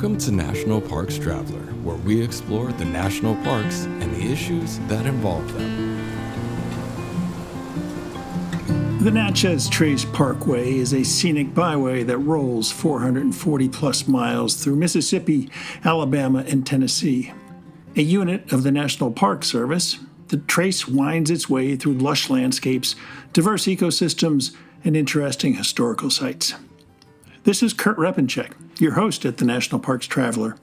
Welcome to National Parks Traveler, where we explore the national parks and the issues that involve them. The Natchez Trace Parkway is a scenic byway that rolls 440 plus miles through Mississippi, Alabama, and Tennessee. A unit of the National Park Service, the trace winds its way through lush landscapes, diverse ecosystems, and interesting historical sites. This is Kurt Repenchek, your host at the National Parks Traveler.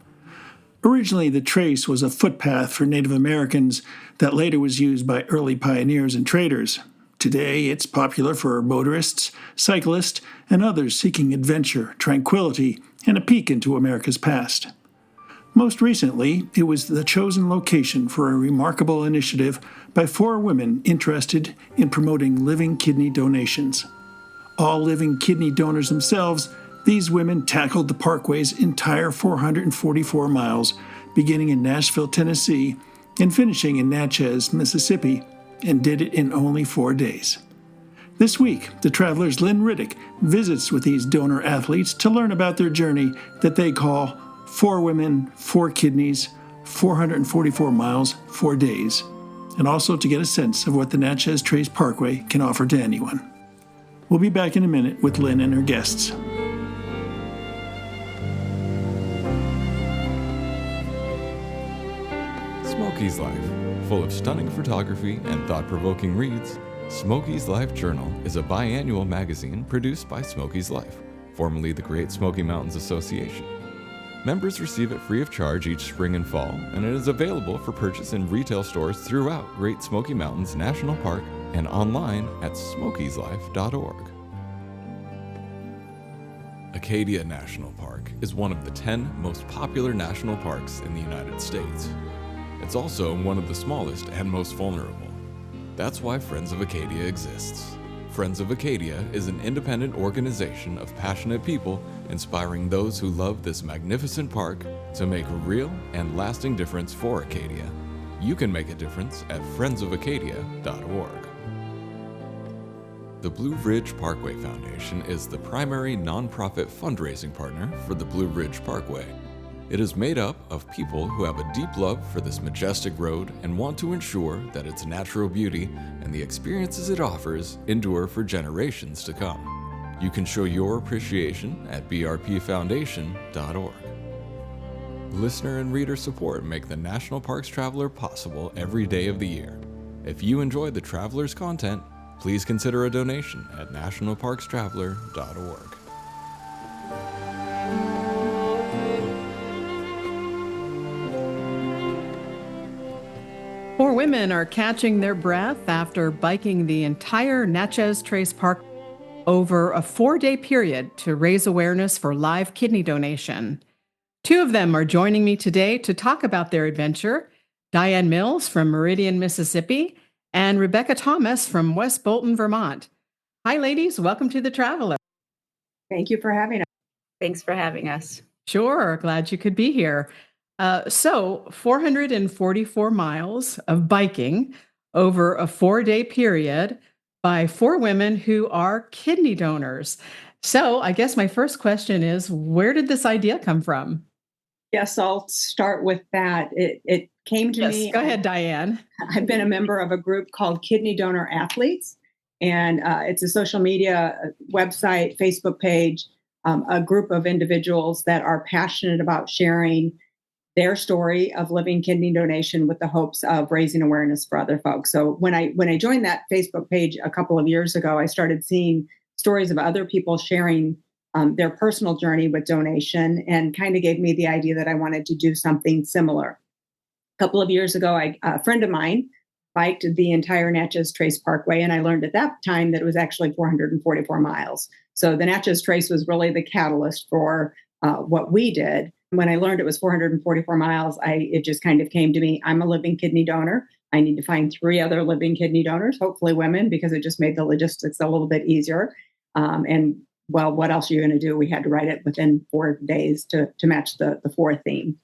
Originally, the trace was a footpath for Native Americans that later was used by early pioneers and traders. Today, it's popular for motorists, cyclists, and others seeking adventure, tranquility, and a peek into America's past. Most recently, it was the chosen location for a remarkable initiative by 4 women interested in promoting living kidney donations. All living kidney donors themselves, these women tackled the parkway's entire 444 miles, beginning in Nashville, Tennessee, and finishing in Natchez, Mississippi, and did it in only 4 days. This week, the Traveler's Lynn Riddick visits with these donor athletes to learn about their journey that they call 4 Women, 4 Kidneys, 444 Miles, 4 Days, and also to get a sense of what the Natchez Trace Parkway can offer to anyone. We'll be back in a minute with Lynn and her guests. Smokey's Life. Full of stunning photography and thought-provoking reads, Smokey's Life Journal is a biannual magazine produced by Smokey's Life, formerly the Great Smoky Mountains Association. Members receive it free of charge each spring and fall, and it is available for purchase in retail stores throughout Great Smoky Mountains National Park and online at smokieslife.org. Acadia National Park is one of the 10 most popular national parks in the United States. It's also one of the smallest and most vulnerable. That's why Friends of Acadia exists. Friends of Acadia is an independent organization of passionate people inspiring those who love this magnificent park to make a real and lasting difference for Acadia. You can make a difference at friendsofacadia.org. The Blue Ridge Parkway Foundation is the primary nonprofit fundraising partner for the Blue Ridge Parkway. It is made up of people who have a deep love for this majestic road and want to ensure that its natural beauty and the experiences it offers endure for generations to come. You can show your appreciation at brpfoundation.org. Listener and reader support make the National Parks Traveler possible every day of the year. If you enjoy the Traveler's content, please consider a donation at nationalparkstraveler.org. 4 women are catching their breath after biking the entire Natchez Trace Park over a 4-day period to raise awareness for live kidney donation. 2 of them are joining me today to talk about their adventure: Diane Mills from Meridian, Mississippi, and Rebecca Thomas from West Bolton, Vermont. Hi, ladies. Welcome to The Traveler. Thank you for having us. Thanks for having us. Sure. Glad you could be here. So 444 miles of biking over a 4-day period by 4 women who are kidney donors. So I guess my first question is, where did this idea come from? Yes, I'll start with that. It came to me. Go ahead, Diane. I've been a member of a group called Kidney Donor Athletes, and it's a social media website, Facebook page, a group of individuals that are passionate about sharing their story of living kidney donation with the hopes of raising awareness for other folks. So when I joined that Facebook page a couple of years ago, I started seeing stories of other people sharing their personal journey with donation, and kind of gave me the idea that I wanted to do something similar. A couple of years ago, a friend of mine biked the entire Natchez Trace Parkway, and I learned at that time that it was actually 444 miles. So the Natchez Trace was really the catalyst for what we did. When I learned it was 444 miles, it just kind of came to me. I'm a living kidney donor. I need to find 3 other living kidney donors, hopefully women, because it just made the logistics a little bit easier. And well, what else are you going to do? We had to write it within 4 days to match the 4 theme.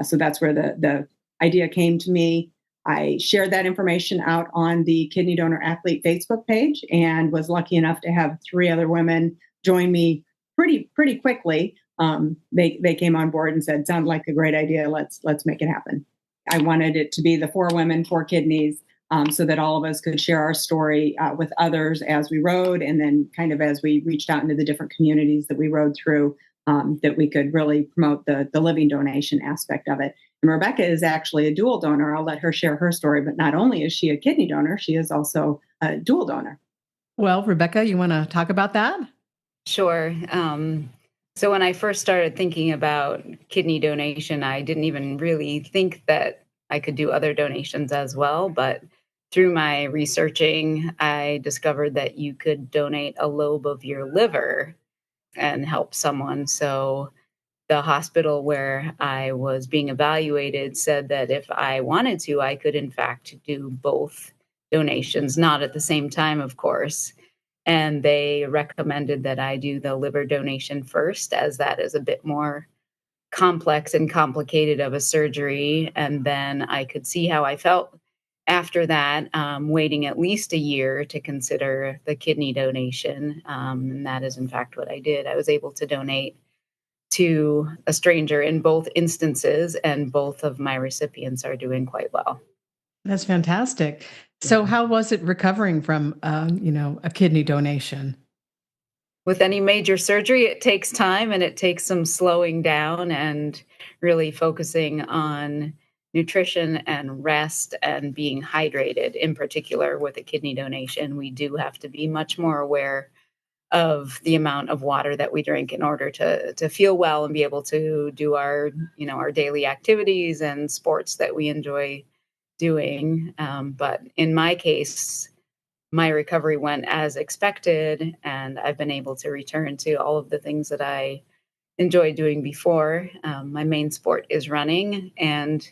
So that's where the idea came to me. I shared that information out on the Kidney Donor Athlete Facebook page and was lucky enough to have 3 other women join me pretty quickly. they came on board and said, "Sounds like a great idea. Let's make it happen." I wanted it to be the 4 women, 4 kidneys, so that all of us could share our story with others as we rode, and then kind of as we reached out into the different communities that we rode through, that we could really promote the living donation aspect of it. And Rebecca is actually a dual donor. I'll let her share her story, but not only is she a kidney donor, she is also a dual donor. Well, Rebecca, you want to talk about that? Sure. So when I first started thinking about kidney donation, I didn't even really think that I could do other donations as well. But through my researching, I discovered that you could donate a lobe of your liver and help someone. So the hospital where I was being evaluated said that if I wanted to, I could, in fact, do both donations, not at the same time, of course. And they recommended that I do the liver donation first, as that is a bit more complex and complicated of a surgery. And then I could see how I felt after that, waiting at least a year to consider the kidney donation. And that is, in fact, what I did. I was able to donate to a stranger in both instances, and both of my recipients are doing quite well. That's fantastic. So, how was it recovering from, a kidney donation? With any major surgery, it takes time and it takes some slowing down and really focusing on nutrition and rest and being hydrated. In particular, with a kidney donation, we do have to be much more aware of the amount of water that we drink in order to feel well and be able to do our daily activities and sports that we enjoy doing. But in my case, my recovery went as expected, and I've been able to return to all of the things that I enjoyed doing before. My main sport is running, and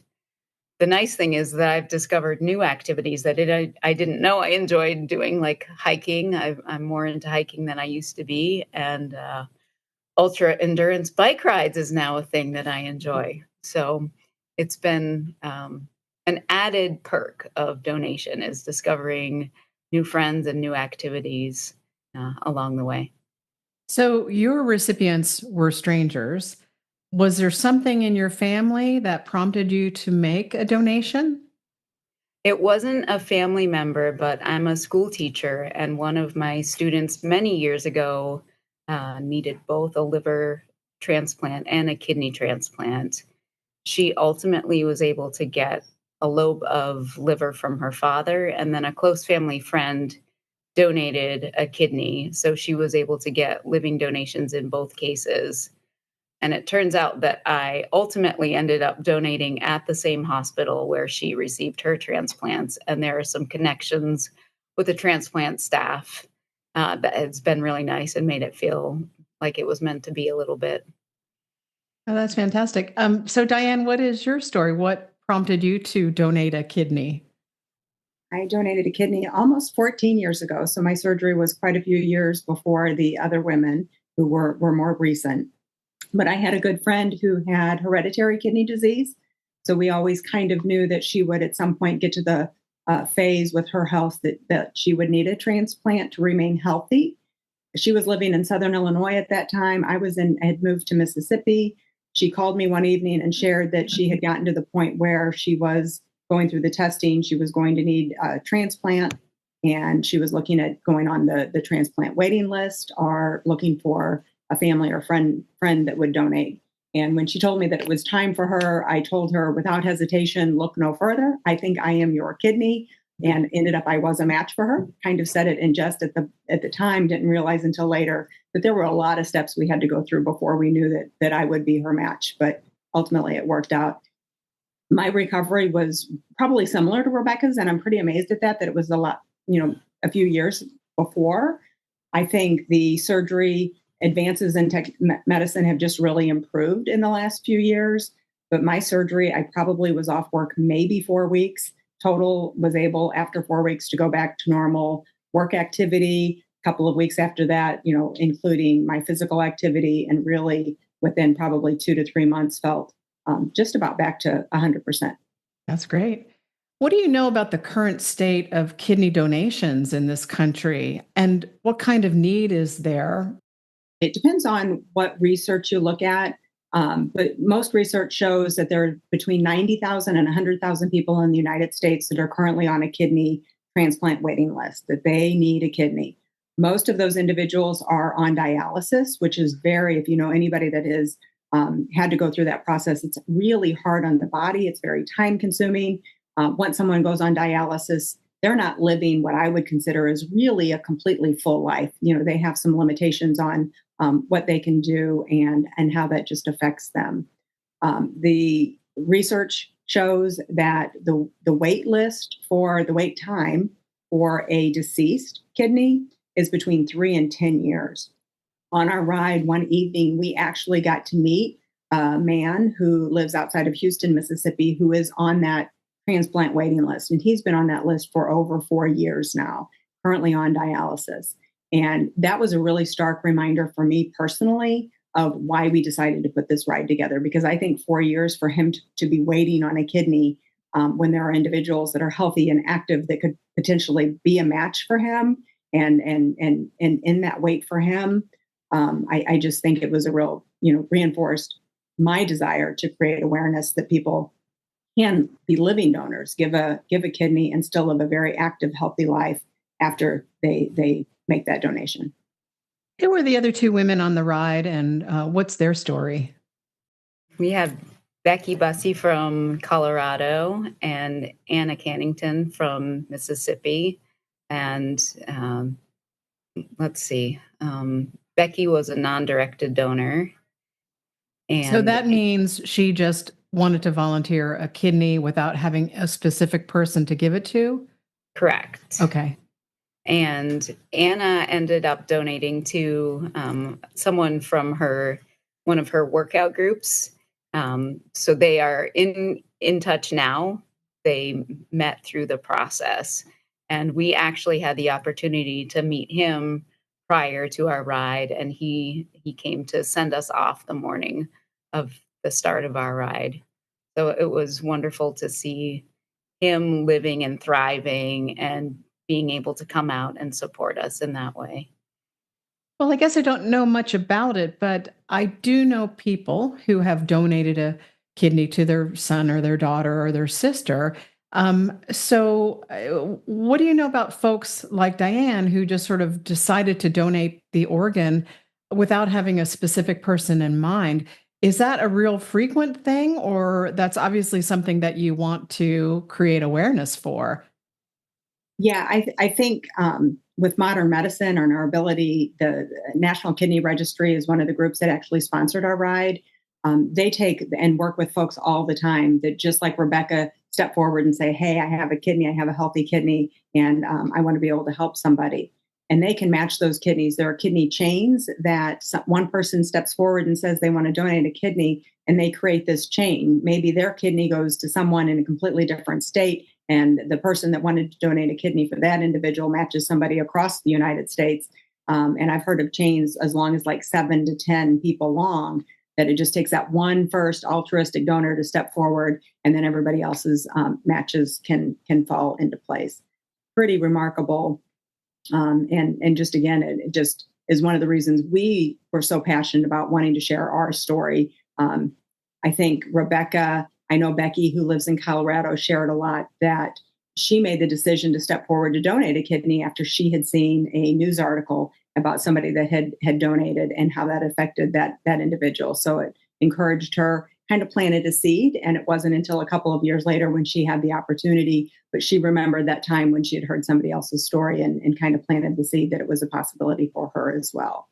the nice thing is that I've discovered new activities that I didn't know I enjoyed doing, like hiking. I'm more into hiking than I used to be, and ultra endurance bike rides is now a thing that I enjoy. So it's been an added perk of donation is discovering new friends and new activities along the way. So, your recipients were strangers. Was there something in your family that prompted you to make a donation? It wasn't a family member, but I'm a school teacher, and one of my students many years ago needed both a liver transplant and a kidney transplant. She ultimately was able to get a lobe of liver from her father, and then a close family friend donated a kidney. So she was able to get living donations in both cases. And it turns out that I ultimately ended up donating at the same hospital where she received her transplants. And there are some connections with the transplant staff that has been really nice and made it feel like it was meant to be a little bit. Oh, that's fantastic. So, Diane, what is your story? What prompted you to donate a kidney? I donated a kidney almost 14 years ago. So my surgery was quite a few years before the other women who were more recent. But I had a good friend who had hereditary kidney disease. So we always kind of knew that she would at some point get to the phase with her health that she would need a transplant to remain healthy. She was living in Southern Illinois at that time. Had moved to Mississippi. She called me one evening and shared that she had gotten to the point where she was going through the testing. She was going to need a transplant, and she was looking at going on the transplant waiting list or looking for a family or friend that would donate. And when she told me that it was time for her, I told her without hesitation, look no further. I think I am your kidney. And ended up I was a match for her. Kind of said it in jest at the time, didn't realize until later that there were a lot of steps we had to go through before we knew that I would be her match. But ultimately it worked out. My recovery was probably similar to Rebecca's, and I'm pretty amazed at that it was a lot, a few years before. I think the surgery advances in medicine have just really improved in the last few years. But my surgery, I probably was off work maybe 4 weeks. Total was able after 4 weeks to go back to normal work activity. A couple of weeks after that, including my physical activity, and really within probably 2 to 3 months felt just about back to 100%. That's great. What do you know about the current state of kidney donations in this country? And what kind of need is there? It depends on what research you look at. But most research shows that there are between 90,000 and 100,000 people in the United States that are currently on a kidney transplant waiting list, that they need a kidney. Most of those individuals are on dialysis, which is if you know anybody that is had to go through that process, it's really hard on the body. It's very time consuming. Once someone goes on dialysis, they're not living what I would consider as really a completely full life. They have some limitations on what they can do and how that just affects them. The research shows that the wait list for the wait time for a deceased kidney is between 3 and 10 years. On our ride one evening, we actually got to meet a man who lives outside of Houston, Mississippi, who is on that transplant waiting list. And he's been on that list for over 4 years now, currently on dialysis. And that was a really stark reminder for me personally of why we decided to put this ride together, because I think 4 years for him to be waiting on a kidney when there are individuals that are healthy and active that could potentially be a match for him and in that wait for him, I just think it was a real, reinforced my desire to create awareness that people can be living donors, give a kidney and still live a very active, healthy life after they make that donation. Who were the other two women on the ride, and what's their story? We have Becky Bussey from Colorado and Anna Cannington from Mississippi. And let's see, Becky was a non-directed donor. And so that means she just wanted to volunteer a kidney without having a specific person to give it to? Correct. Okay. And Anna ended up donating to someone from one of her workout groups. So they are in touch now. They met through the process. And we actually had the opportunity to meet him prior to our ride. And he came to send us off the morning of the start of our ride. So it was wonderful to see him living and thriving and being able to come out and support us in that way. Well, I guess I don't know much about it, but I do know people who have donated a kidney to their son or their daughter or their sister. What do you know about folks like Diane who just sort of decided to donate the organ without having a specific person in mind? Is that a real frequent thing, or that's obviously something that you want to create awareness for? Yeah, I think with modern medicine and our ability, the National Kidney Registry is one of the groups that actually sponsored our ride. They take and work with folks all the time that, just like Rebecca, step forward and say, hey, I have a kidney, I have a healthy kidney, and I want to be able to help somebody. And they can match those kidneys. There are kidney chains that one person steps forward and says they want to donate a kidney, and they create this chain. Maybe their kidney goes to someone in a completely different state, and the person that wanted to donate a kidney for that individual matches somebody across the United States. And I've heard of chains as long as like 7 to 10 people long, that it just takes that one first altruistic donor to step forward, and then everybody else's matches can fall into place. Pretty remarkable. And just again, it just is one of the reasons we were so passionate about wanting to share our story. I think I know Becky, who lives in Colorado, shared a lot that she made the decision to step forward to donate a kidney after she had seen a news article about somebody that had donated and how that affected that individual. So it encouraged her, kind of planted a seed. And it wasn't until a couple of years later when she had the opportunity, but she remembered that time when she had heard somebody else's story and kind of planted the seed that it was a possibility for her as well.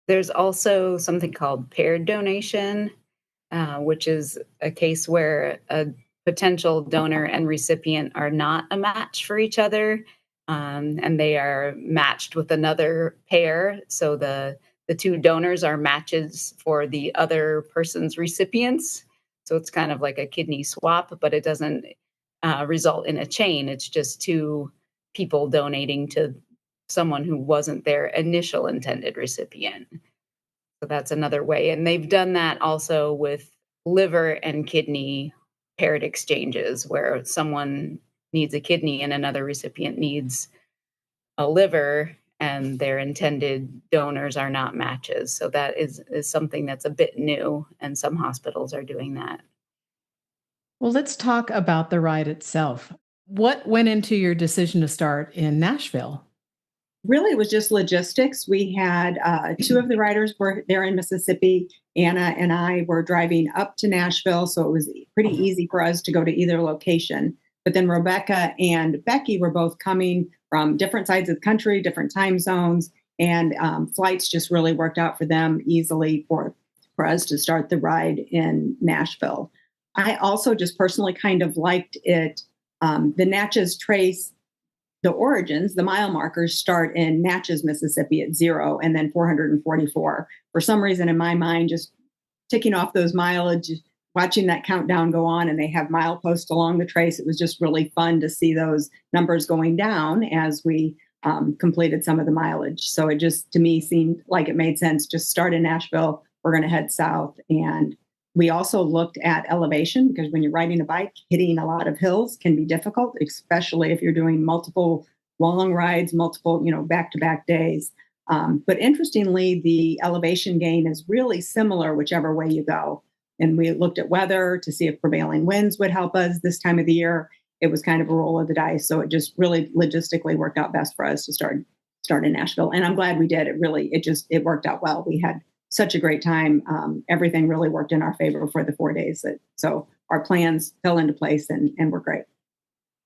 There's also something called paired donation, which is a case where a potential donor and recipient are not a match for each other, and they are matched with another pair. So the two donors are matches for the other person's recipients. So it's kind of like a kidney swap, but it doesn't result in a chain. It's just two people donating to someone who wasn't their initial intended recipient. So that's another way. And they've done that also with liver and kidney paired exchanges, where someone needs a kidney and another recipient needs a liver. and their intended donors are not matches. So that is something that's a bit new, and some hospitals are doing that. Well, let's talk about the ride itself. What went into your decision to start in Nashville? Really, it was just logistics. We had two of the riders were there in Mississippi. Anna and I were driving up to Nashville, so it was pretty easy for us to go to either location. But then Rebecca and Becky were both coming from different sides of the country, different time zones, and flights just really worked out for them easily for us to start the ride in Nashville. I also just personally kind of liked it. The Natchez Trace, the origins, the mile markers start in Natchez, Mississippi at 0 and then 444. For some reason in my mind, just ticking off those mileage, watching that countdown go on, and they have mileposts along the trace. It was just really fun to see those numbers going down as we completed some of the mileage. So it just, to me, seemed like it made sense. Just start in Nashville. We're going to head south. And we also looked at elevation, because when you're riding a bike, hitting a lot of hills can be difficult, especially if you're doing multiple long rides, multiple, back-to-back days. But interestingly, the elevation gain is really similar whichever way you go. And we looked at weather to see if prevailing winds would help us this time of the year. It was kind of a roll of the dice. So it just really logistically worked out best for us to start in Nashville. And I'm glad we did. It worked out well. We had such a great time. Everything really worked in our favor for the 4 days. So our plans fell into place and were great.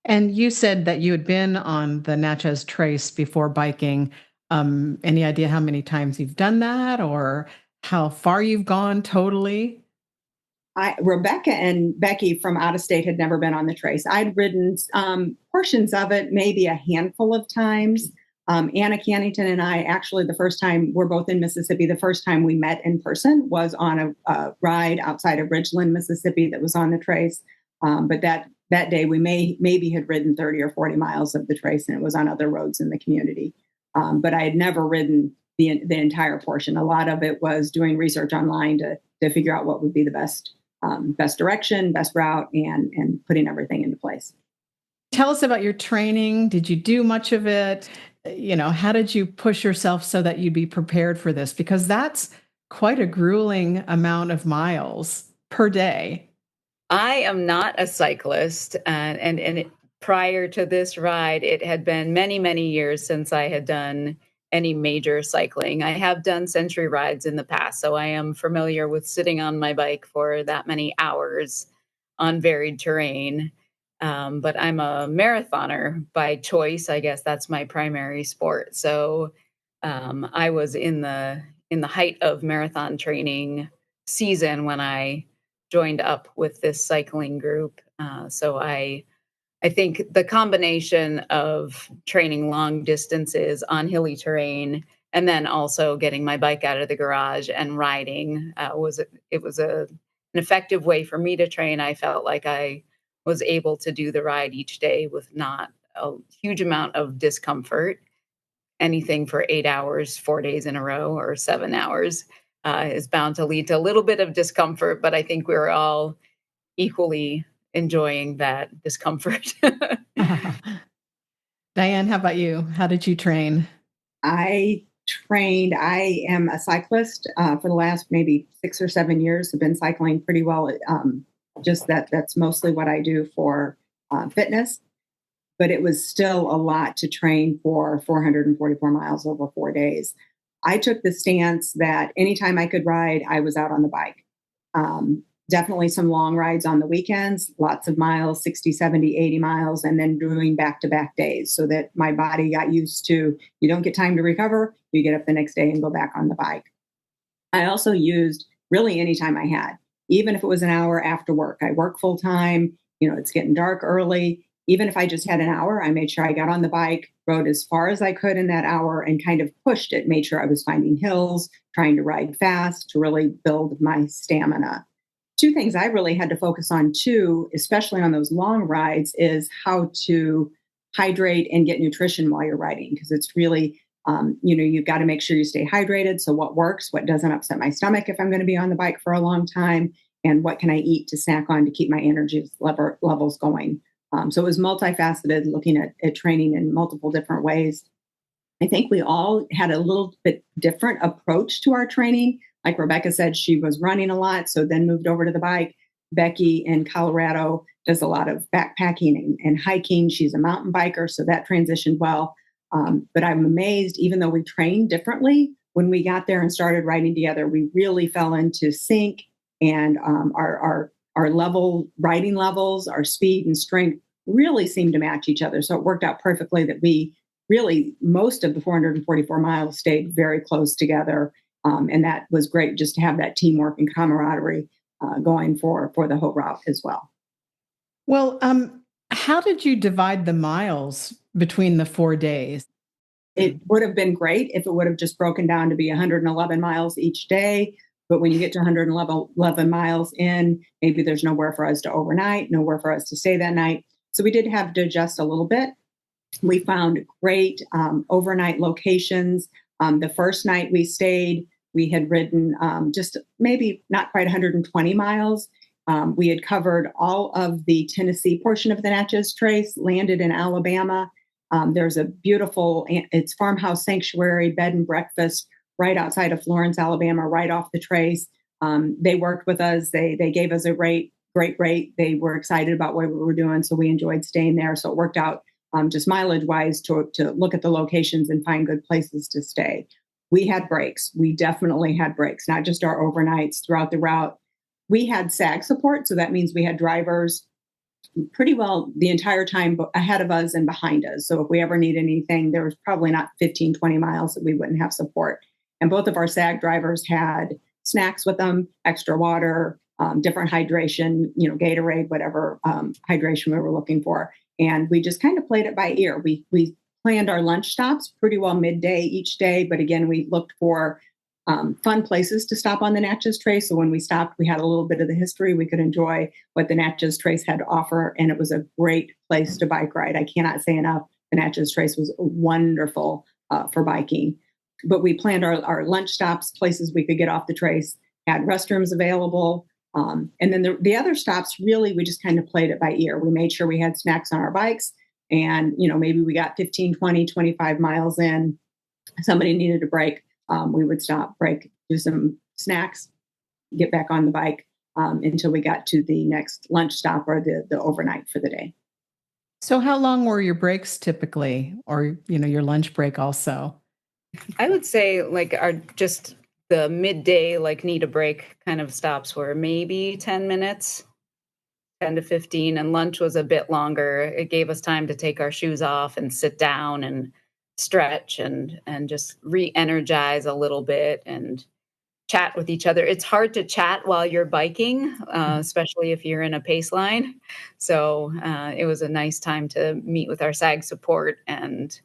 And you said that you had been on the Natchez Trace before biking. Any idea how many times you've done that or how far you've gone totally? Rebecca and Becky from out of state had never been on the trace. I'd ridden portions of it, maybe a handful of times. Anna Cannington and I, actually, the first time we're both in Mississippi, the first time we met in person was on a ride outside of Ridgeland, Mississippi, that was on the trace. But that day we maybe had ridden 30 or 40 miles of the trace, and it was on other roads in the community. But I had never ridden the entire portion. A lot of it was doing research online to figure out what would be the best direction, best route, and putting everything into place. Tell us about your training. Did you do much of it? How did you push yourself so that you'd be prepared for this? Because that's quite a grueling amount of miles per day. I am not a cyclist, and prior to this ride, it had been many, many years since I had done any major cycling. I have done century rides in the past, so I am familiar with sitting on my bike for that many hours on varied terrain. But I'm a marathoner by choice. I guess that's my primary sport. So I was in the height of marathon training season when I joined up with this cycling group. So I think the combination of training long distances on hilly terrain and then also getting my bike out of the garage and riding was an effective way for me to train. I felt like I was able to do the ride each day with not a huge amount of discomfort. Anything for 8 hours, 4 days in a row, or 7 hours is bound to lead to a little bit of discomfort, but I think we're all equally enjoying that discomfort. Diane, how about you? How did you train? I am a cyclist for the last maybe 6 or 7 years. I've been cycling pretty well. That's mostly what I do for fitness. But it was still a lot to train for 444 miles over 4 days. I took the stance that anytime I could ride, I was out on the bike. Definitely some long rides on the weekends, lots of miles, 60, 70, 80 miles, and then doing back-to-back days so that my body got used to, you don't get time to recover, you get up the next day and go back on the bike. I also used really any time I had, even if it was an hour after work. I work full time, it's getting dark early. Even if I just had an hour, I made sure I got on the bike, rode as far as I could in that hour and kind of pushed it, made sure I was finding hills, trying to ride fast to really build my stamina. Two things I really had to focus on too, especially on those long rides, is how to hydrate and get nutrition while you're riding. Because it's really, you've got to make sure you stay hydrated. So what works, what doesn't upset my stomach if I'm going to be on the bike for a long time, and what can I eat to snack on to keep my energy levels going. So it was multifaceted, looking at training in multiple different ways. I think we all had a little bit different approach to our training. Like Rebecca said, she was running a lot, so then moved over to the bike. Becky in Colorado does a lot of backpacking and hiking. She's a mountain biker, so that transitioned well. But I'm amazed, even though we trained differently, when we got there and started riding together, we really fell into sync, and our riding levels, our speed and strength really seemed to match each other. So it worked out perfectly that we really, most of the 444 miles stayed very close together. And that was great just to have that teamwork and camaraderie going for the whole route as well. Well, how did you divide the miles between the 4 days? It would have been great if it would have just broken down to be 111 miles each day. But when you get to 111 miles in, maybe there's nowhere for us to overnight, nowhere for us to stay that night. So we did have to adjust a little bit. We found great overnight locations. The first night we stayed, we had ridden just maybe not quite 120 miles. We had covered all of the Tennessee portion of the Natchez Trace, landed in Alabama. There's a beautiful, it's farmhouse sanctuary, bed and breakfast right outside of Florence, Alabama, right off the trace. They worked with us. They gave us a great rate. They were excited about what we were doing, so we enjoyed staying there. So it worked out just mileage wise to look at the locations and find good places to stay. We had breaks. We definitely had breaks, not just our overnights throughout the route. We had SAG support. So that means we had drivers pretty well the entire time ahead of us and behind us. So if we ever need anything, there was probably not 15, 20 miles that we wouldn't have support. And both of our SAG drivers had snacks with them, extra water, different hydration, Gatorade, whatever hydration we were looking for. And we just kind of played it by ear. We planned our lunch stops pretty well midday each day. But again, we looked for fun places to stop on the Natchez Trace. So when we stopped, we had a little bit of the history. We could enjoy what the Natchez Trace had to offer. And it was a great place to bike ride. I cannot say enough. The Natchez Trace was wonderful for biking. But we planned our lunch stops, places we could get off the trace, had restrooms available. And then the other stops, really, we just kind of played it by ear. We made sure we had snacks on our bikes. And, maybe we got 15, 20, 25 miles in. Somebody needed a break. We would stop, break, do some snacks, get back on the bike until we got to the next lunch stop or the overnight for the day. So how long were your breaks typically, or, your lunch break also? I would say just the midday, need a break kind of stops were maybe 10 minutes, 10 to 15, and lunch was a bit longer. It gave us time to take our shoes off and sit down and stretch and just re-energize a little bit and chat with each other. It's hard to chat while you're biking, especially if you're in a pace line. So it was a nice time to meet with our SAG support and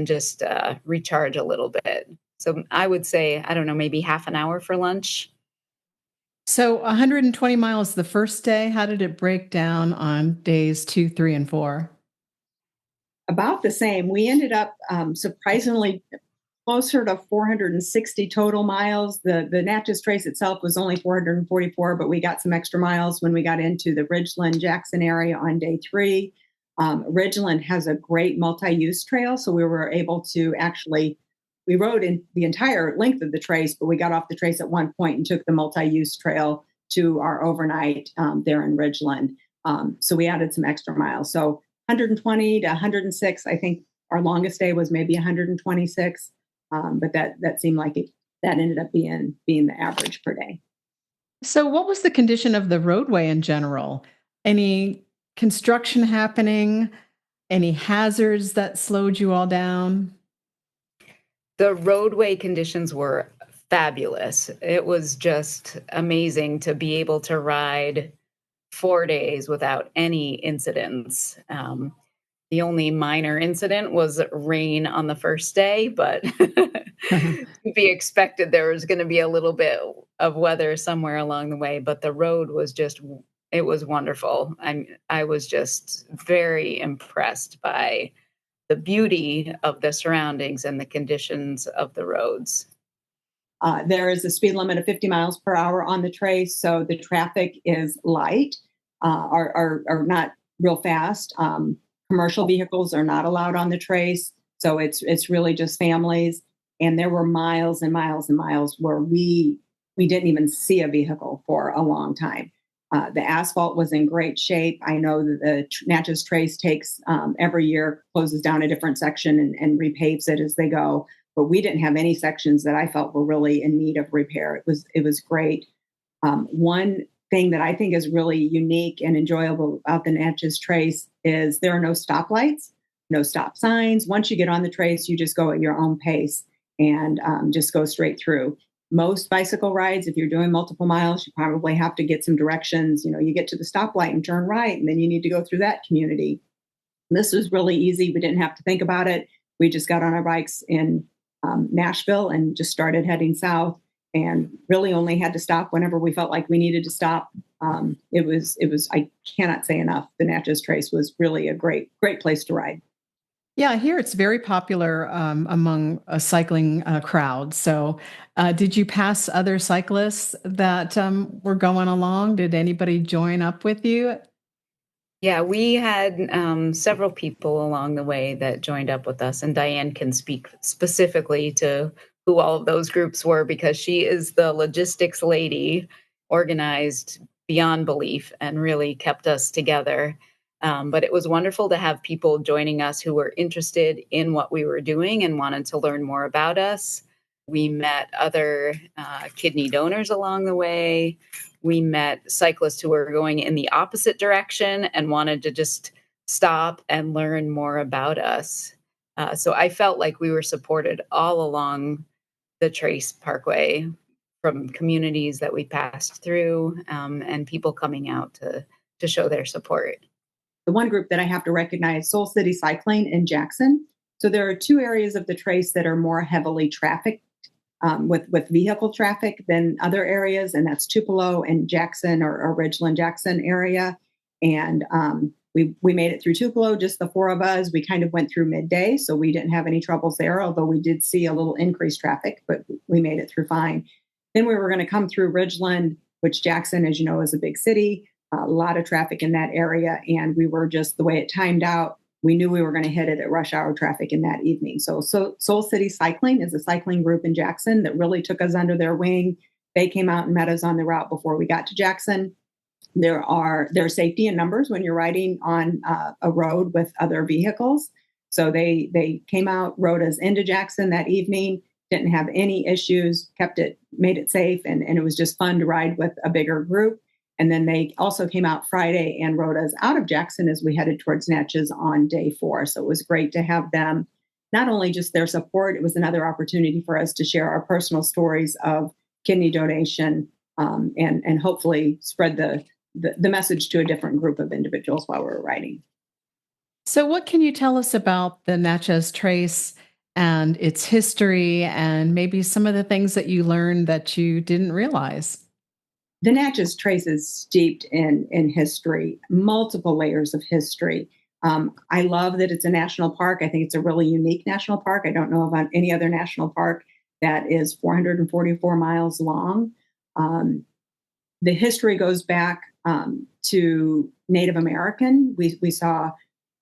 just recharge a little bit. So I would say, I don't know, maybe half an hour for lunch. So 120 miles the first day. How did it break down on days 2, 3, and 4? About the same. We ended up surprisingly closer to 460 total miles. The Natchez Trace itself was only 444, but we got some extra miles when we got into the Ridgeland Jackson area on day 3. Ridgeland has a great multi-use trail, so we were able to we rode in the entire length of the trace, but we got off the trace at one point and took the multi-use trail to our overnight there in Ridgeland. So we added some extra miles. So 120 to 106, I think our longest day was maybe 126, but that seemed like that ended up being the average per day. So what was the condition of the roadway in general? Any construction happening? Any hazards that slowed you all down? The roadway conditions were fabulous. It was just amazing to be able to ride 4 days without any incidents. The only minor incident was rain on the first day, but to be expected. There was going to be a little bit of weather somewhere along the way, but the road was it was wonderful. I was just very impressed by the beauty of the surroundings and the conditions of the roads. There is a speed limit of 50 miles per hour on the trace, so the traffic is light, are not real fast. Commercial vehicles are not allowed on the trace, So it's really just families. And there were miles and miles and miles where we didn't even see a vehicle for a long time. The asphalt was in great shape. I know that the Natchez Trace takes every year, closes down a different section and repaves it as they go. But we didn't have any sections that I felt were really in need of repair. It was great. One thing that I think is really unique and enjoyable about the Natchez Trace is there are no stoplights, no stop signs. Once you get on the trace, you just go at your own pace and just go straight through. Most bicycle rides, if you're doing multiple miles, you probably have to get some directions. You get to the stoplight and turn right, and then you need to go through that community. This was really easy. We didn't have to think about it. We just got on our bikes in Nashville and just started heading south, and really only had to stop whenever we felt like we needed to stop. It was, I cannot say enough. The Natchez Trace was really a great place to ride. Yeah, here it's very popular among a cycling crowd. So, did you pass other cyclists that were going along? Did anybody join up with you? Yeah, we had several people along the way that joined up with us, and Diane can speak specifically to who all of those groups were because she is the logistics lady, organized beyond belief, and really kept us together. But it was wonderful to have people joining us who were interested in what we were doing and wanted to learn more about us. We met other kidney donors along the way. We met cyclists who were going in the opposite direction and wanted to just stop and learn more about us. So I felt like we were supported all along the Trace Parkway from communities that we passed through and people coming out to show their support. The one group that I have to recognize, Soul City Cycling in Jackson. So there are two areas of the Trace that are more heavily trafficked with vehicle traffic than other areas, and that's Tupelo and Jackson or Ridgeland Jackson area. And we made it through Tupelo, just the four of us. We kind of went through midday, so we didn't have any troubles there, although we did see a little increased traffic, but we made it through fine. Then we were going to come through Ridgeland, which Jackson, as you know, is a big city. A lot of traffic in that area. And we were just the way it timed out. We knew we were going to hit it at rush hour traffic in that evening. So Soul City Cycling is a cycling group in Jackson that really took us under their wing. They came out and met us on the route before we got to Jackson. There's safety in numbers when you're riding on a road with other vehicles. So they came out, rode us into Jackson that evening, didn't have any issues, made it safe. And it was just fun to ride with a bigger group. And then they also came out Friday and rode us out of Jackson as we headed towards Natchez on day 4. So it was great to have them, not only just their support, it was another opportunity for us to share our personal stories of kidney donation and hopefully spread the message to a different group of individuals while we were riding. So, what can you tell us about the Natchez Trace and its history and maybe some of the things that you learned that you didn't realize? The Natchez Trace is steeped in history, multiple layers of history. I love that it's a national park. I think it's a really unique national park. I don't know about any other national park that is 444 miles long. The history goes back to Native American. We saw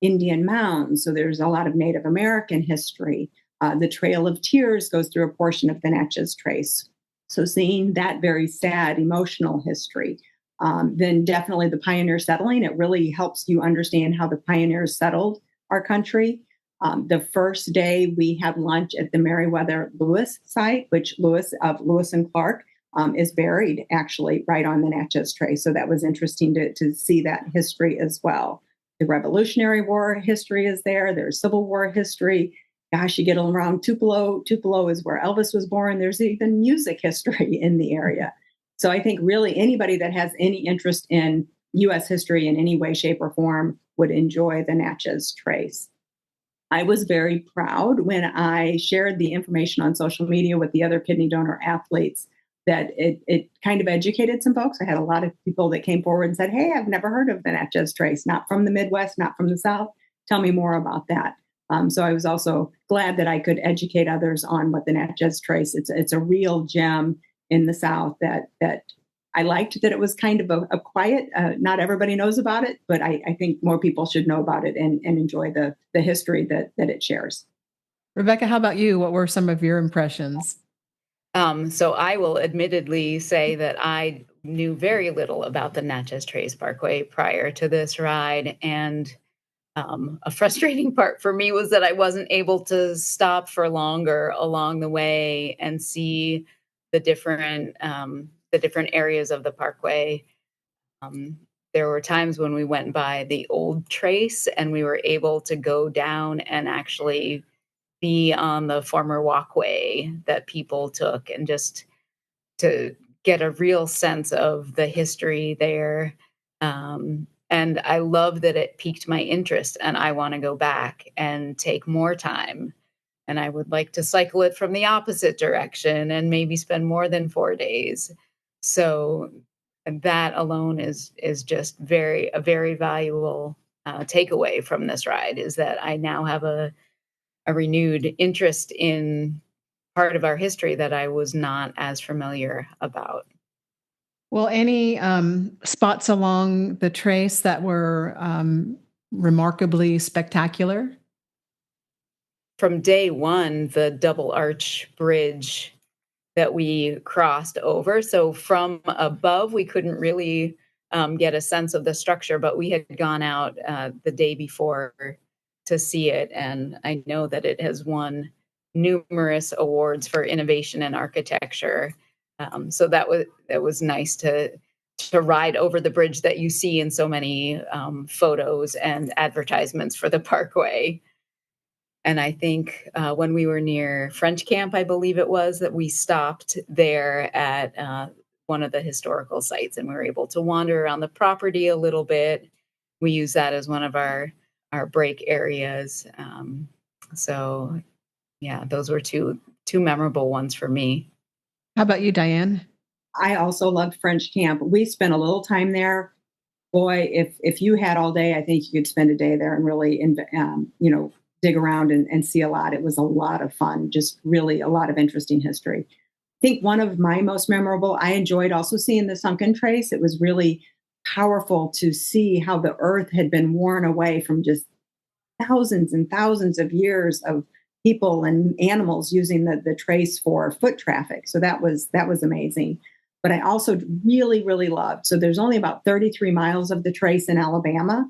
Indian mounds, so there's a lot of Native American history. The Trail of Tears goes through a portion of the Natchez Trace. So seeing that very sad, emotional history, then definitely the pioneer settling, it really helps you understand how the pioneers settled our country. The first day we had lunch at the Meriwether Lewis site, which Lewis and Clark is buried actually right on the Natchez Trace. So that was interesting to see that history as well. The Revolutionary War history is there. There's Civil War history. Gosh, you get around Tupelo. Tupelo is where Elvis was born. There's even music history in the area. So I think really anybody that has any interest in U.S. history in any way, shape, or form would enjoy the Natchez Trace. I was very proud when I shared the information on social media with the other kidney donor athletes that it kind of educated some folks. I had a lot of people that came forward and said, hey, I've never heard of the Natchez Trace, not from the Midwest, not from the South. Tell me more about that. So I was also glad that I could educate others on what the Natchez Trace. It's a real gem in the South that I liked that it was kind of a quiet. Not everybody knows about it, but I think more people should know about it and enjoy the history that it shares. Rebecca, how about you? What were some of your impressions? So I will admittedly say that I knew very little about the Natchez Trace Parkway prior to this ride. And a frustrating part for me was that I wasn't able to stop for longer along the way and see the different areas of the parkway. Um, there were times when we went by the old trace and we were able to go down and actually be on the former walkway that people took, and just to get a real sense of the history there. And I love that it piqued my interest, and I want to go back and take more time. And I would like to cycle it from the opposite direction and maybe spend more than 4 days. So that alone is just a very valuable takeaway from this ride, is that I now have a renewed interest in part of our history that I was not as familiar about. Well, any spots along the trace that were remarkably spectacular? From day one, the double arch bridge that we crossed over. So from above, we couldn't really get a sense of the structure, but we had gone out the day before to see it. And I know that it has won numerous awards for innovation in architecture. So that was nice to ride over the bridge that you see in so many photos and advertisements for the parkway. And I think when we were near French Camp, I believe it was, that we stopped there at one of the historical sites, and we were able to wander around the property a little bit. We use that as one of our break areas. So yeah, those were two memorable ones for me. How about you, Diane? I also loved French Camp. We spent a little time there. Boy, if you had all day, I think you could spend a day there and really, dig around and see a lot. It was a lot of fun, just really a lot of interesting history. I think one of my most memorable, I enjoyed also seeing the sunken trace. It was really powerful to see how the earth had been worn away from just thousands and thousands of years of people and animals using the trace for foot traffic. So that was amazing. But I also really, really loved, so there's only about 33 miles of the trace in Alabama,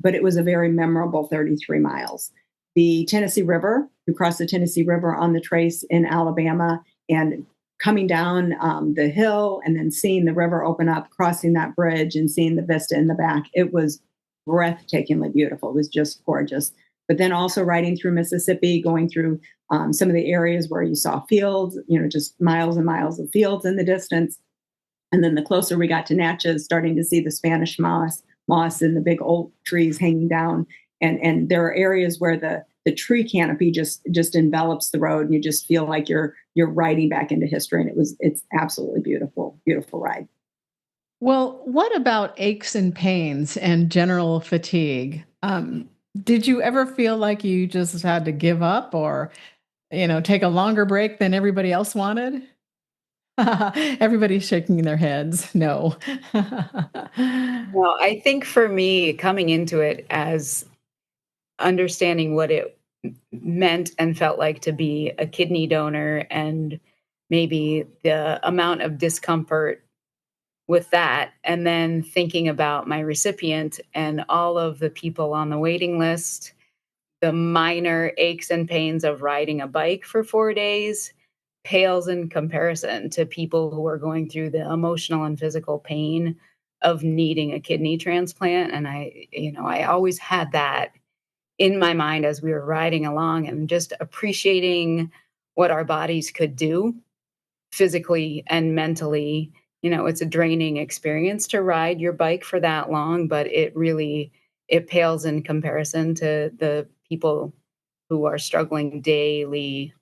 but it was a very memorable 33 miles. The Tennessee River, you cross the Tennessee River on the trace in Alabama, and coming down the hill and then seeing the river open up, crossing that bridge and seeing the vista in the back. It was breathtakingly beautiful. It was just gorgeous. But then also riding through Mississippi, going through some of the areas where you saw fields, just miles and miles of fields in the distance. And then the closer we got to Natchez, starting to see the Spanish moss and the big oak trees hanging down. And there are areas where the tree canopy just envelops the road, and you just feel like you're riding back into history. And it's absolutely beautiful, beautiful ride. Well, what about aches and pains and general fatigue? Did you ever feel like you just had to give up, or, take a longer break than everybody else wanted? Everybody's shaking their heads. No. Well, I think for me, coming into it as understanding what it meant and felt like to be a kidney donor, and maybe the amount of discomfort with that, and then thinking about my recipient and all of the people on the waiting list, the minor aches and pains of riding a bike for 4 days pales in comparison to people who are going through the emotional and physical pain of needing a kidney transplant. And I always had that in my mind as we were riding along, and just appreciating what our bodies could do physically and mentally. It's a draining experience to ride your bike for that long, but it pales in comparison to the people who are struggling daily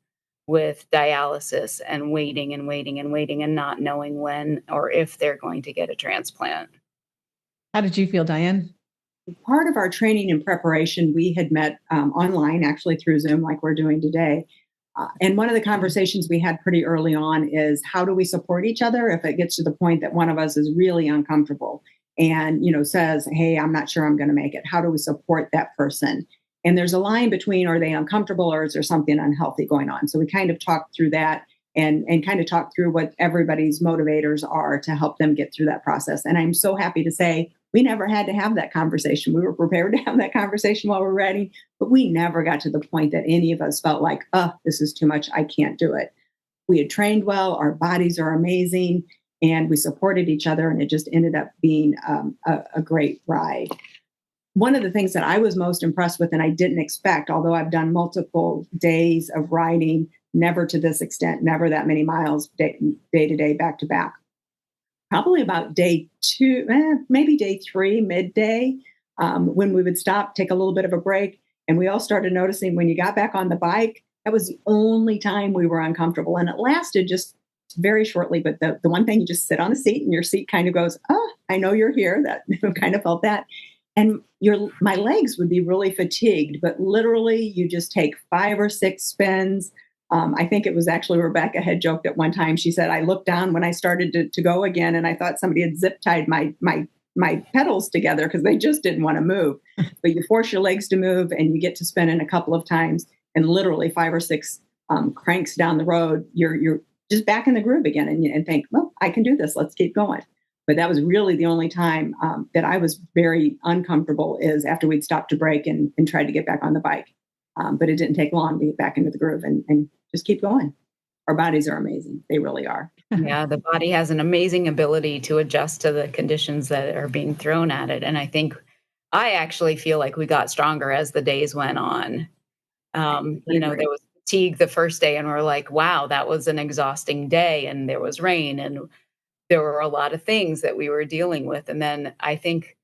with dialysis and waiting and waiting and waiting and not knowing when or if they're going to get a transplant. How did you feel, Diane? Part of our training and preparation, we had met online, actually through Zoom, like we're doing today. And one of the conversations we had pretty early on is, how do we support each other if it gets to the point that one of us is really uncomfortable and, says, hey, I'm not sure I'm going to make it. How do we support that person? And there's a line between, are they uncomfortable or is there something unhealthy going on? So we kind of talked through that and kind of talked through what everybody's motivators are to help them get through that process. And I'm so happy to say we never had to have that conversation. We were prepared to have that conversation while we're riding, but we never got to the point that any of us felt like, oh, this is too much. I can't do it. We had trained well. Our bodies are amazing. And we supported each other. And it just ended up being a great ride. One of the things that I was most impressed with, and I didn't expect, although I've done multiple days of riding, never to this extent, never that many miles day to day, back to back. Probably about day 2, maybe day 3, midday, when we would stop, take a little bit of a break. And we all started noticing when you got back on the bike, that was the only time we were uncomfortable. And it lasted just very shortly. But the one thing, you just sit on the seat and your seat kind of goes, oh, I know you're here. That kind of felt that. And my legs would be really fatigued, but literally you just take 5 or 6 spins. I think it was actually Rebecca had joked at one time. She said, I looked down when I started to go again, and I thought somebody had zip tied my pedals together because they just didn't want to move. But you force your legs to move and you get to spin in a couple of times, and literally 5 or 6 cranks down the road, you're just back in the groove again and think, well, I can do this. Let's keep going. But that was really the only time that I was very uncomfortable, is after we'd stopped to break and tried to get back on the bike. But it didn't take long to get back into the groove and just keep going. Our bodies are amazing. They really are. Yeah, the body has an amazing ability to adjust to the conditions that are being thrown at it. And I actually feel like we got stronger as the days went on. There was fatigue the first day and we're like, wow, that was an exhausting day. And there was rain and there were a lot of things that we were dealing with. And then I think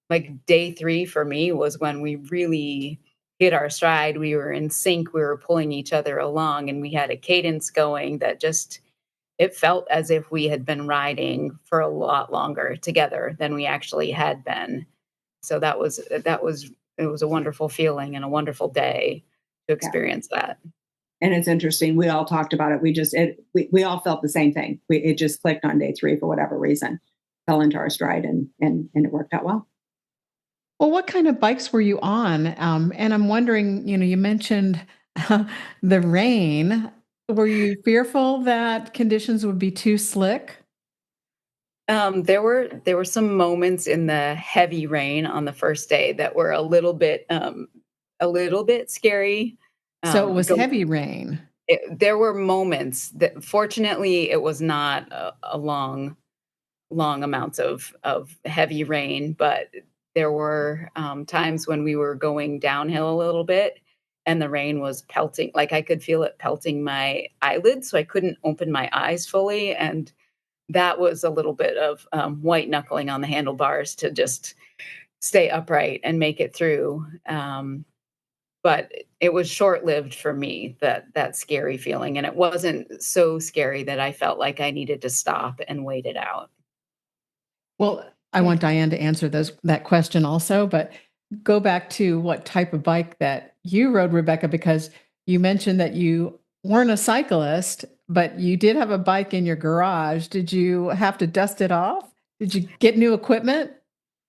like day 3 for me was when we really hit our stride. We were in sync. We were pulling each other along and we had a cadence going that just, it felt as if we had been riding for a lot longer together than we actually had been. So it was a wonderful feeling and a wonderful day to experience that. And it's interesting. We all talked about it. We all felt the same thing. It just clicked on day 3 for whatever reason, fell into our stride and it worked out well. Well, what kind of bikes were you on? And I'm wondering, you mentioned the rain. Were you fearful that conditions would be too slick? There were some moments in the heavy rain on the first day that were a little bit scary. So it was heavy rain. There were moments that, fortunately, it was not a long amounts of heavy rain, but there were times when we were going downhill a little bit and the rain was pelting. Like I could feel it pelting my eyelids, so I couldn't open my eyes fully. And that was a little bit of white knuckling on the handlebars to just stay upright and make it through. But it was short-lived for me, that scary feeling. And it wasn't so scary that I felt like I needed to stop and wait it out. Well, I want Diane to answer that question also, but go back to what type of bike that you rode, Rebecca, because you mentioned that you weren't a cyclist, but you did have a bike in your garage. Did you have to dust it off? Did you get new equipment?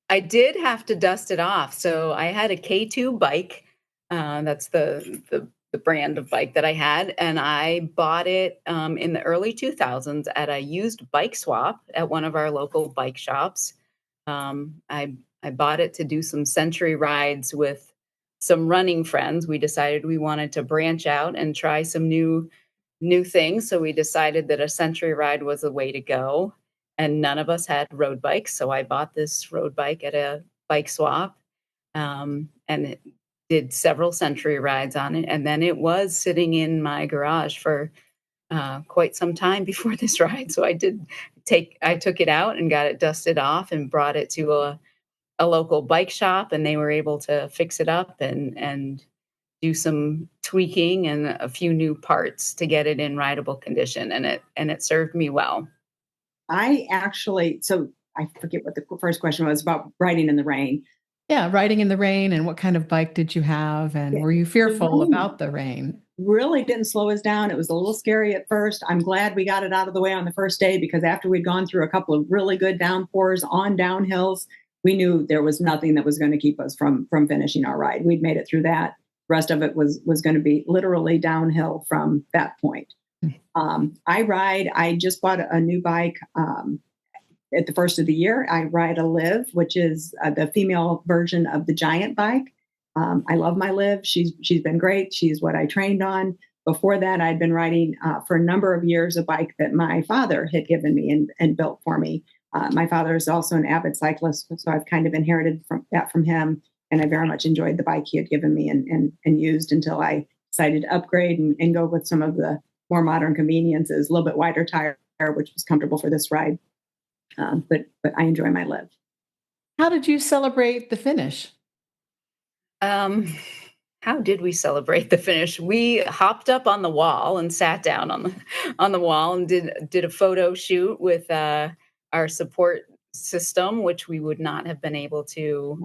I did have to dust it off. So I had a K2 bike. That's the brand of bike that I had. And I bought it in the early 2000s at a used bike swap at one of our local bike shops. I bought it to do some century rides with some running friends. We decided we wanted to branch out and try some new things. So we decided that a century ride was the way to go. And none of us had road bikes. So I bought this road bike at a bike swap and it did several century rides on it. And then it was sitting in my garage for quite some time before this ride. So I took it out and got it dusted off and brought it to a local bike shop, and they were able to fix it up and do some tweaking and a few new parts to get it in rideable condition. And it served me well. I forget what the first question was about riding in the rain. Yeah, riding in the rain, and what kind of bike did you have? And were you fearful about the rain? Really didn't slow us down. It was a little scary at first. I'm glad we got it out of the way on the first day, because after we'd gone through a couple of really good downpours on downhills, we knew there was nothing that was going to keep us from finishing our ride. We'd made it through that The rest of it was going to be literally downhill from that point. I just bought a new bike at the first of the year. I ride a Liv, which is the female version of the Giant bike. I love my Liv. She's been great. She's what I trained on. Before that, I'd been riding for a number of years a bike that my father had given me and built for me. My father is also an avid cyclist, so I've kind of inherited from him. And I very much enjoyed the bike he had given me and used until I decided to upgrade and go with some of the more modern conveniences, a little bit wider tire, which was comfortable for this ride. But I enjoy my Liv. How did you celebrate the finish? How did we celebrate the finish? We hopped up on the wall and sat down on the wall and did a photo shoot with our support system, which we would not have been able to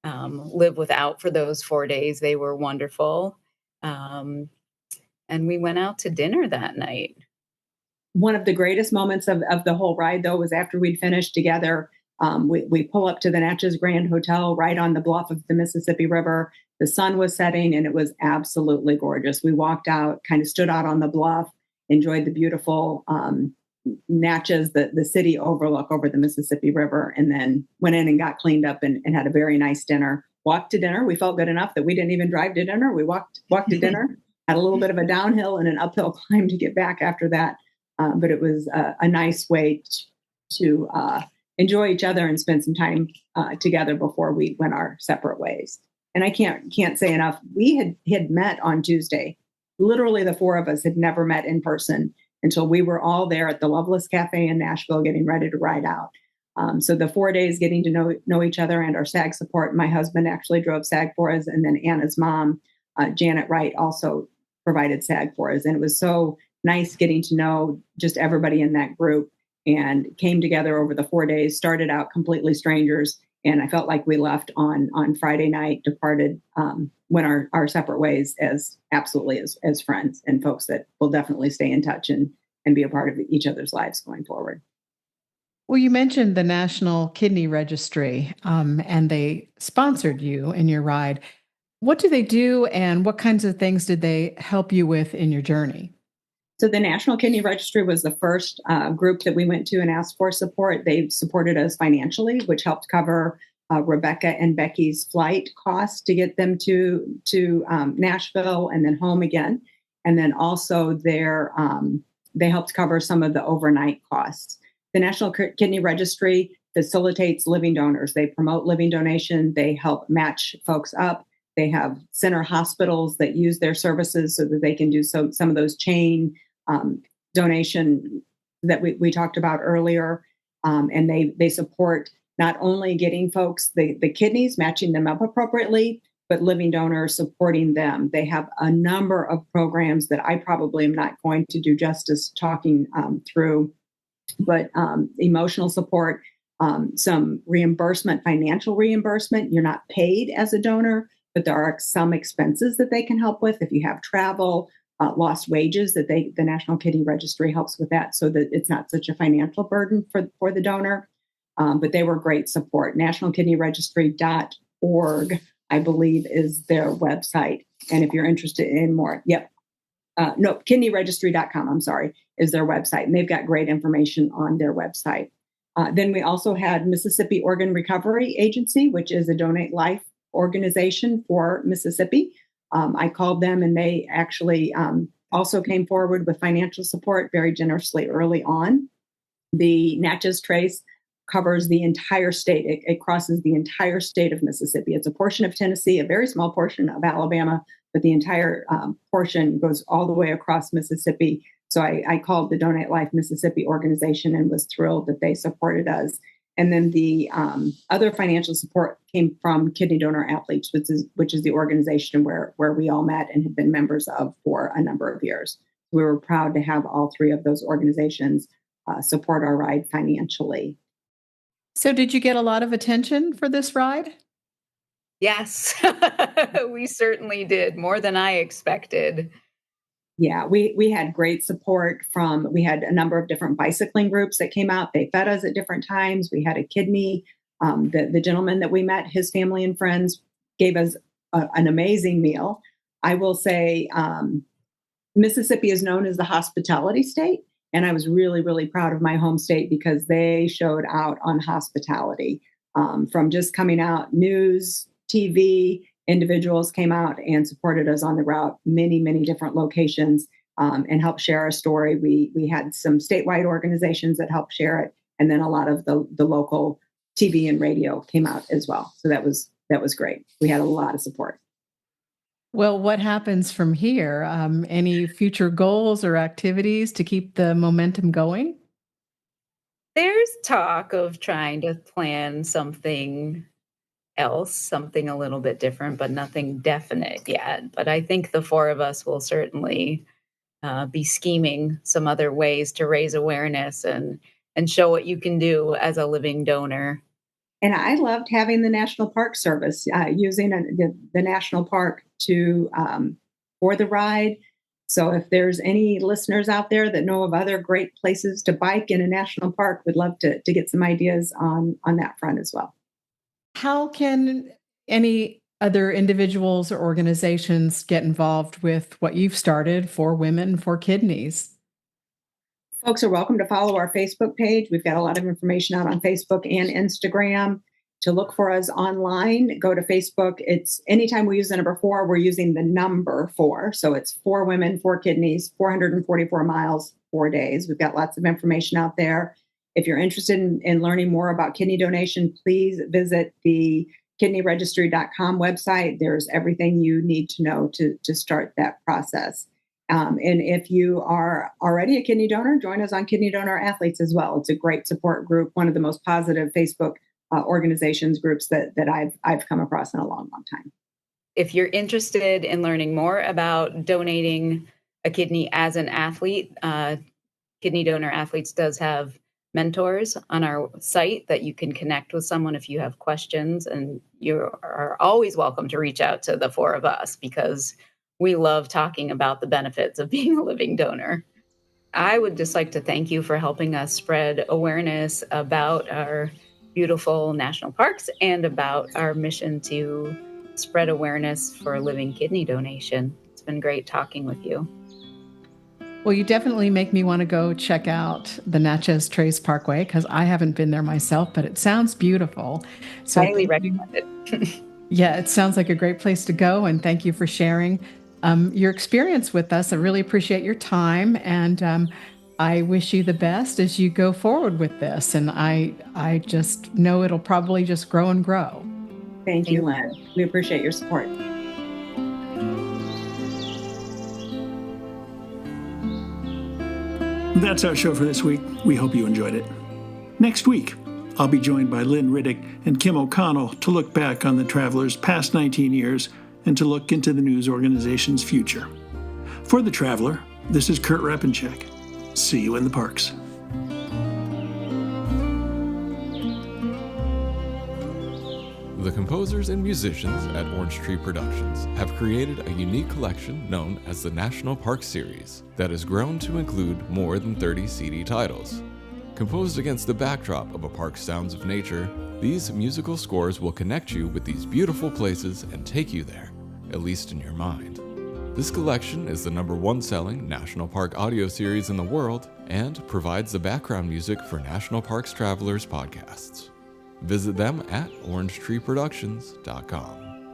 live without for those 4 days. They were wonderful. And we went out to dinner that night. One of the greatest moments of the whole ride, though, was after we'd finished together. We pull up to the Natchez Grand Hotel right on the bluff of the Mississippi River. The sun was setting and it was absolutely gorgeous. We walked out, kind of stood out on the bluff, enjoyed the beautiful Natchez, the city overlook over the Mississippi River, and then went in and got cleaned up and had a very nice dinner. Walked to dinner. We felt good enough that we didn't even drive to dinner. We walked to dinner, had a little bit of a downhill and an uphill climb to get back after that. But it was a nice way to enjoy each other and spend some time together before we went our separate ways. And I can't say enough. We had met on Tuesday. Literally, the four of us had never met in person until we were all there at the Loveless Cafe in Nashville, getting ready to ride out. So the 4 days getting to know each other and our SAG support. My husband actually drove SAG for us, and then Anna's mom, Janet Wright, also provided SAG for us. And it was so nice getting to know just everybody in that group, and came together over the 4 days. Started out completely strangers, and I felt like we left on Friday night, departed, went our separate ways as friends and folks that will definitely stay in touch and be a part of each other's lives going forward. Well, you mentioned the National Kidney Registry, and they sponsored you in your ride. What do they do, and what kinds of things did they help you with in your journey? So the National Kidney Registry was the first group that we went to and asked for support. They supported us financially, which helped cover Rebecca and Becky's flight costs to get them to Nashville and then home again. And then also they helped cover some of the overnight costs. The National Kidney Registry facilitates living donors. They promote living donation. They help match folks up. They have center hospitals that use their services so that they can do some of those chain donation that we talked about earlier. And they support not only getting folks the kidneys, matching them up appropriately, but living donors supporting them. They have a number of programs that I probably am not going to do justice talking through, but emotional support, some reimbursement, financial reimbursement. You're not paid as a donor, but there are some expenses that they can help with. If you have travel, lost wages, that the National Kidney Registry helps with that, so that it's not such a financial burden for the donor. But they were great support. NationalKidneyRegistry.org, I believe, is their website. And if you're interested in more, kidneyregistry.com, I'm sorry, is their website. And they've got great information on their website. Then we also had Mississippi Organ Recovery Agency, which is a Donate Life organization for Mississippi. I called them, and they actually also came forward with financial support very generously early on. The Natchez Trace covers the entire state. It crosses the entire state of Mississippi. It's a portion of Tennessee, a very small portion of Alabama, but the entire portion goes all the way across Mississippi. So I called the Donate Life Mississippi organization and was thrilled that they supported us. And then the other financial support came from Kidney Donor Athletes, which is the organization where we all met and have been members of for a number of years. We were proud to have all three of those organizations support our ride financially. So did you get a lot of attention for this ride? Yes, we certainly did, more than I expected. Yeah, we had great support we had a number of different bicycling groups that came out. They fed us at different times. We had a kidney. The gentleman that we met, his family and friends gave us an amazing meal. I will say Mississippi is known as the hospitality state. And I was really, really proud of my home state because they showed out on hospitality. From just coming out, news, TV, individuals came out and supported us on the route, many, many different locations, and helped share our story. We had some statewide organizations that helped share it. And then a lot of the local TV and radio came out as well. So that was great. We had a lot of support. Well, what happens from here? Any future goals or activities to keep the momentum going? There's talk of trying to plan something else, something a little bit different, but nothing definite yet. But I think the four of us will certainly be scheming some other ways to raise awareness and show what you can do as a living donor. And I loved having the National Park Service using the national park for the ride. So if there's any listeners out there that know of other great places to bike in a national park, we'd love to get some ideas on that front as well. How can any other individuals or organizations get involved with what you've started for Women for Kidneys? Folks are welcome to follow our Facebook page. We've got a lot of information out on Facebook and Instagram. To look for us online, go to Facebook. It's anytime we use the number 4, we're using the number 4. So it's 4 Women, 4 Kidneys, 444 miles, 4 days. We've got lots of information out there. If you're interested in learning more about kidney donation, please visit the kidneyregistry.com website. There's everything you need to know to start that process. And if you are already a kidney donor, join us on Kidney Donor Athletes as well. It's a great support group, one of the most positive Facebook organizations, groups that I've come across in a long, long time. If you're interested in learning more about donating a kidney as an athlete, Kidney Donor Athletes does have mentors on our site that you can connect with someone if you have questions. And you are always welcome to reach out to the four of us because we love talking about the benefits of being a living donor. I would just like to thank you for helping us spread awareness about our beautiful national parks and about our mission to spread awareness for living kidney donation. It's been great talking with you. Well, you definitely make me want to go check out the Natchez Trace Parkway because I haven't been there myself, but it sounds beautiful. So highly recommend it. Yeah, it sounds like a great place to go. And thank you for sharing your experience with us. I really appreciate your time. And I wish you the best as you go forward with this. And I just know it'll probably just grow and grow. Thank you, Lynn. We appreciate your support. That's our show for this week. We hope you enjoyed it. Next week, I'll be joined by Lynn Riddick and Kim O'Connell to look back on the Traveler's past 19 years and to look into the news organization's future. For The Traveler, this is Kurt Repenchek. See you in the parks. The composers and musicians at Orange Tree Productions have created a unique collection known as the National Park Series that has grown to include more than 30 CD titles. Composed against the backdrop of a park's sounds of nature, these musical scores will connect you with these beautiful places and take you there, at least in your mind. This collection is the #1 selling National Park audio series in the world and provides the background music for National Parks Travelers podcasts. Visit them at orangetreeproductions.com.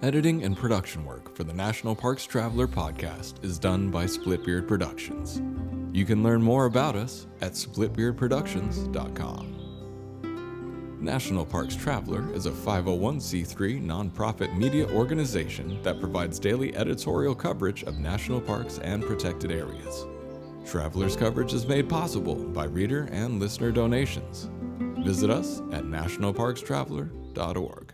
Editing and production work for the National Parks Traveler podcast is done by Splitbeard Productions. You can learn more about us at splitbeardproductions.com. National Parks Traveler is a 501c3 nonprofit media organization that provides daily editorial coverage of national parks and protected areas. Traveler's coverage is made possible by reader and listener donations. Visit us at nationalparkstraveler.org.